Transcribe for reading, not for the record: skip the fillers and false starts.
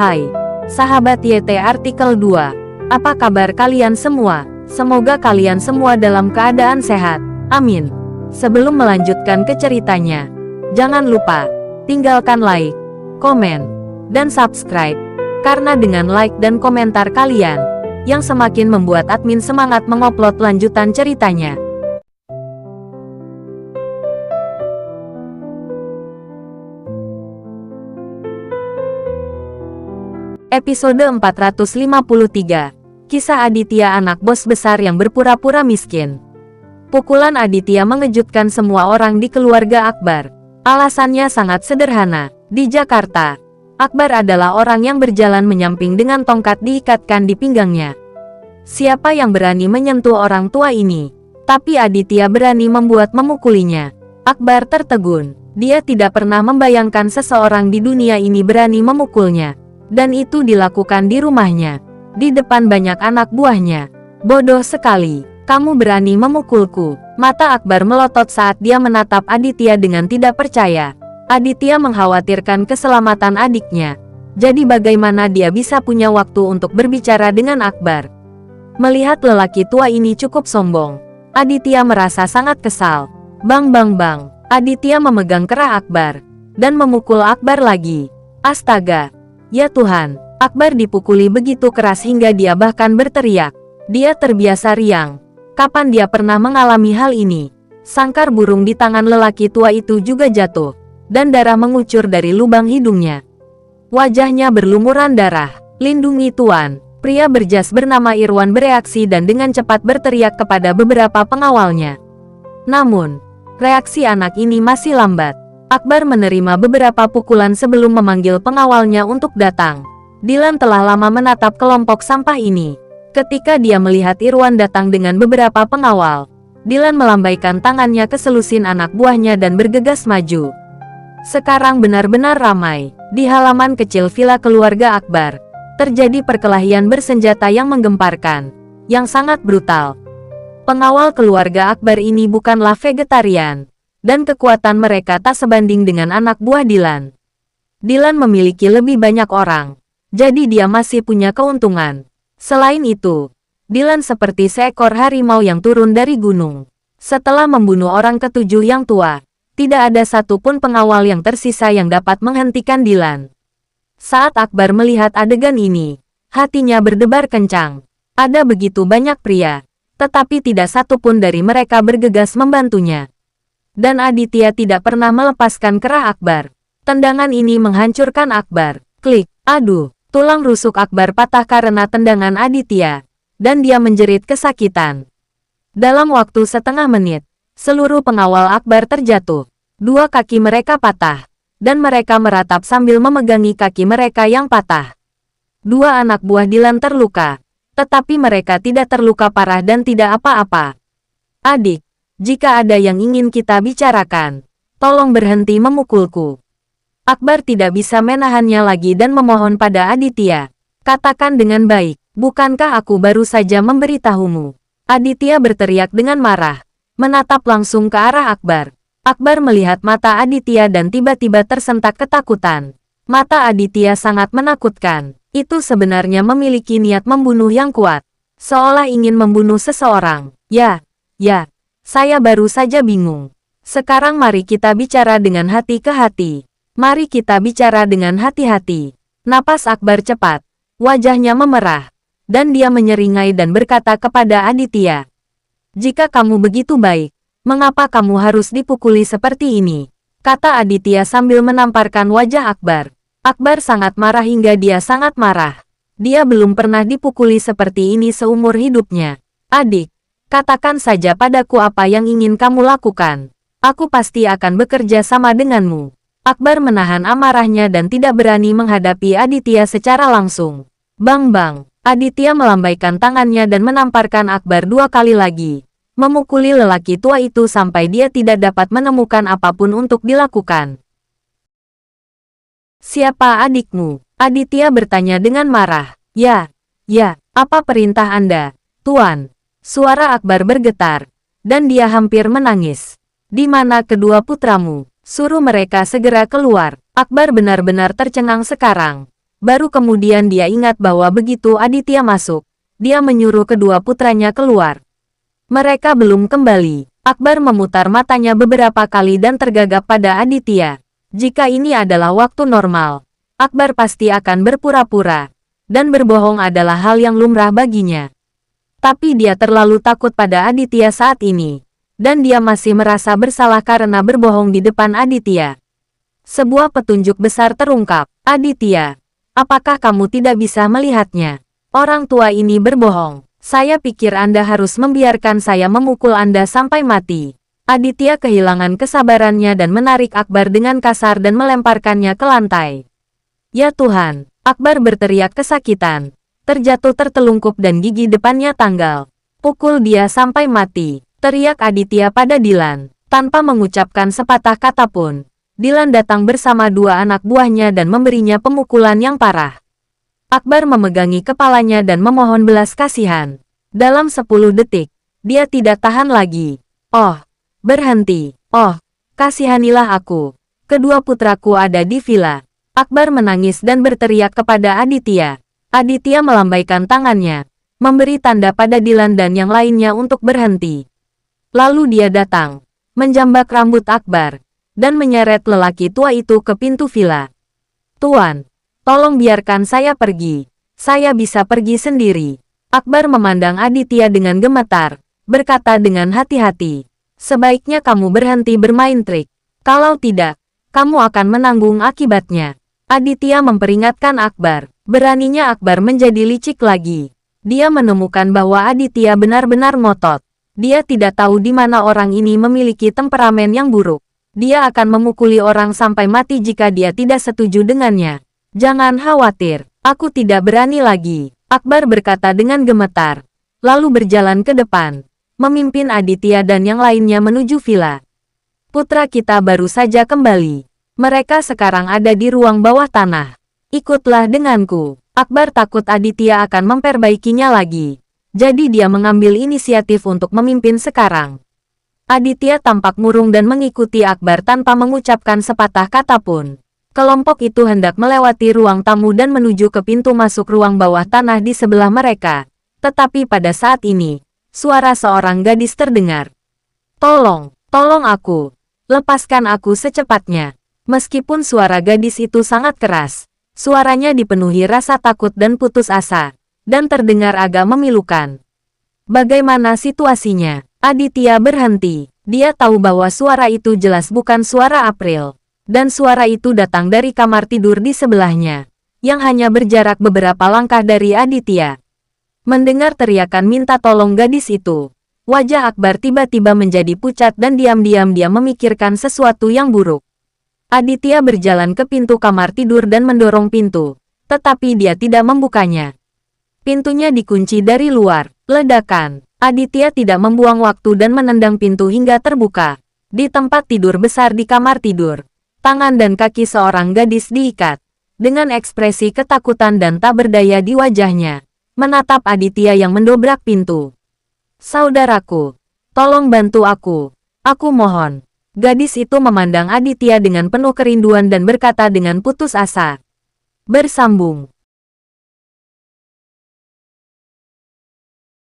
Hai, sahabat YT Artikel 2. Apa kabar kalian semua? Semoga kalian semua dalam keadaan sehat. Amin. Sebelum melanjutkan ke ceritanya, jangan lupa tinggalkan like, komen, dan subscribe. Karena dengan like dan komentar kalian, yang semakin membuat admin semangat mengupload lanjutan ceritanya. Episode 453. Kisah Aditya, anak bos besar yang berpura-pura miskin. Pukulan Aditya mengejutkan semua orang di keluarga Akbar. Alasannya sangat sederhana. Di Jakarta, Akbar adalah orang yang berjalan menyamping dengan tongkat diikatkan di pinggangnya. Siapa yang berani menyentuh orang tua ini? Tapi Aditya berani memukulinya. Akbar tertegun. Dia tidak pernah membayangkan seseorang di dunia ini berani memukulnya. Dan itu dilakukan di rumahnya, di depan banyak anak buahnya. Bodoh sekali, kamu berani memukulku. Mata Akbar melotot saat dia menatap Aditya dengan tidak percaya. Aditya mengkhawatirkan keselamatan adiknya. Jadi bagaimana dia bisa punya waktu untuk berbicara dengan Akbar? Melihat lelaki tua ini cukup sombong, Aditya merasa sangat kesal. Bang bang bang, Aditya memegang kerah Akbar dan memukul Akbar lagi. Astaga! Ya Tuhan, Akbar dipukuli begitu keras hingga dia bahkan berteriak. Dia terbiasa riang. Kapan dia pernah mengalami hal ini? Sangkar burung di tangan lelaki tua itu juga jatuh, dan darah mengucur dari lubang hidungnya. Wajahnya berlumuran darah. Lindungi Tuan. Pria berjas bernama Irwan bereaksi dan dengan cepat berteriak kepada beberapa pengawalnya. Namun, reaksi anak ini masih lambat. Akbar menerima beberapa pukulan sebelum memanggil pengawalnya untuk datang. Dilan telah lama menatap kelompok sampah ini. Ketika dia melihat Irwan datang dengan beberapa pengawal, Dilan melambaikan tangannya ke selusin anak buahnya dan bergegas maju. Sekarang benar-benar ramai. Di halaman kecil villa keluarga Akbar, terjadi perkelahian bersenjata yang menggemparkan, yang sangat brutal. Pengawal keluarga Akbar ini bukanlah vegetarian, dan kekuatan mereka tak sebanding dengan anak buah Dilan. Dilan memiliki lebih banyak orang, jadi dia masih punya keuntungan. Selain itu, Dilan seperti seekor harimau yang turun dari gunung. Setelah membunuh orang ketujuh yang tua, tidak ada satupun pengawal yang tersisa yang dapat menghentikan Dilan. Saat Akbar melihat adegan ini, hatinya berdebar kencang. Ada begitu banyak pria, tetapi tidak satupun dari mereka bergegas membantunya. Dan Aditya tidak pernah melepaskan kerah Akbar. Tendangan ini menghancurkan Akbar. Klik, aduh, tulang rusuk Akbar patah karena tendangan Aditya, dan dia menjerit kesakitan. Dalam waktu setengah menit, seluruh pengawal Akbar terjatuh. Dua kaki mereka patah, dan mereka meratap sambil memegangi kaki mereka yang patah. Dua anak buah Dilan terluka, tetapi mereka tidak terluka parah dan tidak apa-apa. Adik, jika ada yang ingin kita bicarakan, tolong berhenti memukulku. Akbar tidak bisa menahannya lagi dan memohon pada Aditya. Katakan dengan baik, bukankah aku baru saja memberitahumu? Aditya berteriak dengan marah, menatap langsung ke arah Akbar. Akbar melihat mata Aditya dan tiba-tiba tersentak ketakutan. Mata Aditya sangat menakutkan. Itu sebenarnya memiliki niat membunuh yang kuat. Seolah ingin membunuh seseorang. Ya. Saya baru saja bingung. Sekarang mari kita bicara dengan hati ke hati. Mari kita bicara dengan hati-hati. Napas Akbar cepat. Wajahnya memerah. Dan dia menyeringai dan berkata kepada Aditya. Jika kamu begitu baik, mengapa kamu harus dipukuli seperti ini? Kata Aditya sambil menamparkan wajah Akbar. Akbar sangat marah hingga dia sangat marah. Dia belum pernah dipukuli seperti ini seumur hidupnya. Adik, katakan saja padaku apa yang ingin kamu lakukan. Aku pasti akan bekerja sama denganmu. Akbar menahan amarahnya dan tidak berani menghadapi Aditya secara langsung. Bang bang, Aditya melambaikan tangannya dan menamparkan Akbar dua kali lagi. Memukuli lelaki tua itu sampai dia tidak dapat menemukan apapun untuk dilakukan. Siapa adikmu? Aditya bertanya dengan marah. Ya, apa perintah Anda, Tuan? Suara Akbar bergetar, dan dia hampir menangis. Di mana kedua putramu? Suruh mereka segera keluar. Akbar benar-benar tercengang sekarang. Baru kemudian dia ingat bahwa begitu Aditya masuk, dia menyuruh kedua putranya keluar. Mereka belum kembali. Akbar memutar matanya beberapa kali dan tergagap pada Aditya. Jika ini adalah waktu normal, Akbar pasti akan berpura-pura. Dan berbohong adalah hal yang lumrah baginya. Tapi dia terlalu takut pada Aditya saat ini. Dan dia masih merasa bersalah karena berbohong di depan Aditya. Sebuah petunjuk besar terungkap. Aditya, apakah kamu tidak bisa melihatnya? Orang tua ini berbohong. Saya pikir Anda harus membiarkan saya memukul Anda sampai mati. Aditya kehilangan kesabarannya dan menarik Akbar dengan kasar dan melemparkannya ke lantai. Ya Tuhan, Akbar berteriak kesakitan. Terjatuh tertelungkup dan gigi depannya tanggal. Pukul dia sampai mati, teriak Aditya pada Dilan. Tanpa mengucapkan sepatah kata pun, Dilan datang bersama dua anak buahnya dan memberinya pemukulan yang parah. Akbar memegangi kepalanya dan memohon belas kasihan. Dalam 10 detik, dia tidak tahan lagi. Oh, berhenti. Oh, kasihanilah aku. Kedua putraku ada di villa. Akbar menangis dan berteriak kepada Aditya. Aditya melambaikan tangannya, memberi tanda pada Dilan dan yang lainnya untuk berhenti. Lalu dia datang, menjambak rambut Akbar, dan menyeret lelaki tua itu ke pintu villa. Tuan, tolong biarkan saya pergi. Saya bisa pergi sendiri. Akbar memandang Aditya dengan gemetar, berkata dengan hati-hati. Sebaiknya kamu berhenti bermain trik. Kalau tidak, kamu akan menanggung akibatnya. Aditya memperingatkan Akbar. Beraninya Akbar menjadi licik lagi. Dia menemukan bahwa Aditya benar-benar ngotot. Dia tidak tahu di mana orang ini memiliki temperamen yang buruk. Dia akan memukuli orang sampai mati jika dia tidak setuju dengannya. Jangan khawatir, aku tidak berani lagi, Akbar berkata dengan gemetar. Lalu berjalan ke depan, memimpin Aditya dan yang lainnya menuju villa. Putra kita baru saja kembali. Mereka sekarang ada di ruang bawah tanah. Ikutlah denganku. Akbar takut Aditya akan memperbaikinya lagi. Jadi dia mengambil inisiatif untuk memimpin sekarang. Aditya tampak murung dan mengikuti Akbar tanpa mengucapkan sepatah kata pun. Kelompok itu hendak melewati ruang tamu dan menuju ke pintu masuk ruang bawah tanah di sebelah mereka. Tetapi pada saat ini, suara seorang gadis terdengar. Tolong, tolong aku. Lepaskan aku secepatnya. Meskipun suara gadis itu sangat keras, suaranya dipenuhi rasa takut dan putus asa, dan terdengar agak memilukan. Bagaimana situasinya? Aditya berhenti. Dia tahu bahwa suara itu jelas bukan suara April. Dan suara itu datang dari kamar tidur di sebelahnya, yang hanya berjarak beberapa langkah dari Aditya. Mendengar teriakan minta tolong gadis itu, wajah Akbar tiba-tiba menjadi pucat dan diam-diam dia memikirkan sesuatu yang buruk. Aditya berjalan ke pintu kamar tidur dan mendorong pintu, tetapi dia tidak membukanya. Pintunya dikunci dari luar. Ledakan. Aditya tidak membuang waktu dan menendang pintu hingga terbuka. Di tempat tidur besar di kamar tidur, tangan dan kaki seorang gadis diikat. Dengan ekspresi ketakutan dan tak berdaya di wajahnya, menatap Aditya yang mendobrak pintu. Saudaraku, tolong bantu aku. Aku mohon. Gadis itu memandang Aditya dengan penuh kerinduan dan berkata dengan putus asa. Bersambung.